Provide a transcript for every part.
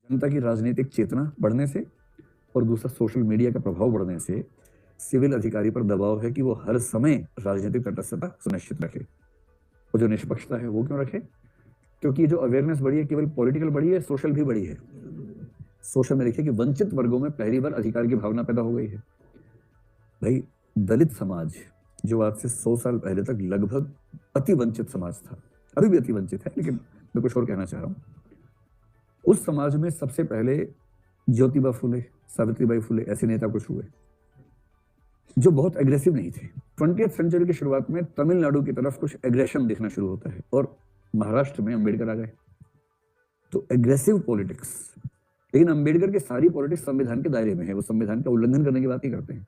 जनता की राजनीतिक चेतना बढ़ने से और दूसरा सोशल मीडिया का प्रभाव बढ़ने से सिविल अधिकारी पर दबाव है कि वो हर समय राजनीतिक तटस्थता सुनिश्चित रखे। और जो निष्पक्षता है वो क्यों रखे? क्योंकि ये जो अवेयरनेस बढ़ी है, केवल पॉलिटिकल बढ़ी है, सोशल भी बढ़ी है। सोशल में देखिए कि वंचित वर्गों में पहली बार अधिकार की भावना पैदा हो गई है। भाई, दलित समाज जो आज से 100 साल पहले तक लगभग अति वंचित समाज था, अभी भी अति वंचित है, लेकिन मैं कुछ और कहना चाह रहा हूं। उस समाज में सबसे पहले ज्योतिबा फुले, सावित्रीबाई फुले ऐसे नेता कुछ हुए जो बहुत एग्रेसिव नहीं थे। 20th सेंचुरी की शुरुआत में तमिलनाडु की तरफ कुछ एग्रेशन दिखना शुरू होता है और महाराष्ट्र में अंबेडकर आ गए। तो एग्रेसिव पॉलिटिक्स, लेकिन अंबेडकर की सारी पॉलिटिक्स संविधान के दायरे में है। वो संविधान का उल्लंघन करने की बात नहीं करते हैं,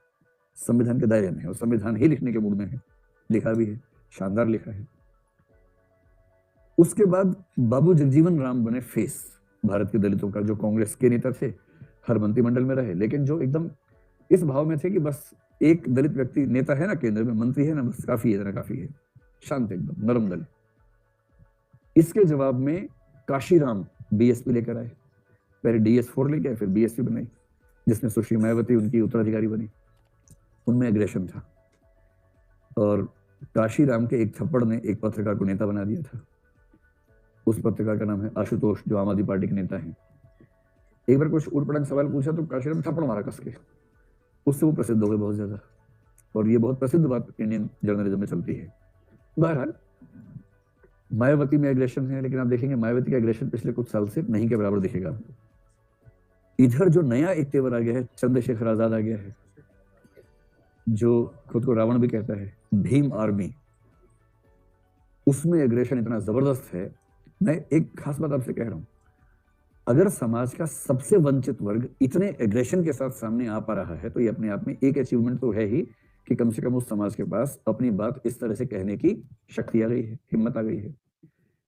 संविधान के दायरे में है और संविधान ही लिखने के मूड में है। लिखा भी है, शानदार लिखा है। उसके बाद बाबू जगजीवन राम बने फेस भारत के दलितों का, जो कांग्रेस के नेता थे, हर मंत्रिमंडल में रहे, लेकिन जो एकदम इस भाव में थे कि बस एक दलित व्यक्ति नेता है ना, केंद्र में मंत्री है ना, बस काफी है, इतना काफी है। शांत, एकदम नरम दल। इसके जवाब में काशीराम बीएसपी लेकर आए। पहले DS4 लेके आए, फिर बीएसपी बनाई, जिसमें सुश्री मायावती उनकी उत्तराधिकारी बनी। उनमें एग्रेशन था और काशीराम के एक थप्पड़ ने एक पत्रकार को नेता बना दिया था। उस पत्रकार का नाम है आशुतोष, जो आम आदमी पार्टी के नेता हैं। एक बार कुछ उठपटांग सवाल पूछा तो काशीराम थप्पड़ मारा कस के। उससे वो प्रसिद्ध हो गए बहुत ज्यादा, और ये बहुत प्रसिद्ध बात इंडियन जर्नलिज्म में चलती है। बहरहाल, मायावती में एग्रेशन है, लेकिन आप देखेंगे मायावती का एग्रेशन पिछले कुछ साल से नहीं के बराबर दिखेगा आपको। इधर जो नया एक तेवर आ गया है, चंद्रशेखर आजाद आ गया है, जो खुद को रावण भी कहता है, भीम आर्मी, उसमें एग्रेशन इतना जबरदस्त है। मैं एक खास बात आपसे कह रहा हूं, अगर समाज का सबसे वंचित वर्ग इतने एग्रेशन के साथ सामने आ पा रहा है तो ये अपने आप में एक अचीवमेंट तो है ही, कि कम से कम उस समाज के पास अपनी बात इस तरह से कहने की शक्ति आ गई है, हिम्मत आ गई है।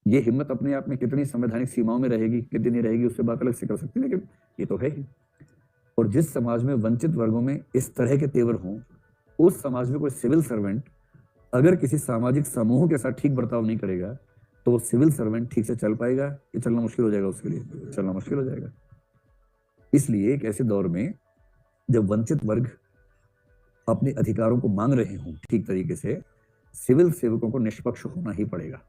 ये हिम्मत अपने आप में कितनी संवैधानिक सीमाओं में रहेगी, कितनी रहेगी, उससे बात अलग से कर सकते हैं, लेकिन ये तो है ही। और जिस समाज में वंचित वर्गों में इस तरह के तेवर हों, उस समाज में कोई सिविल सर्वेंट अगर किसी सामाजिक समूह के साथ ठीक बर्ताव नहीं करेगा तो वो सिविल सर्वेंट ठीक से चल पाएगा? ये चलना मुश्किल हो जाएगा, उसके लिए चलना मुश्किल हो जाएगा। इसलिए एक ऐसे दौर में जब वंचित वर्ग अपने अधिकारों को मांग रहे हों ठीक तरीके से, सिविल सेवकों को निष्पक्ष होना ही पड़ेगा।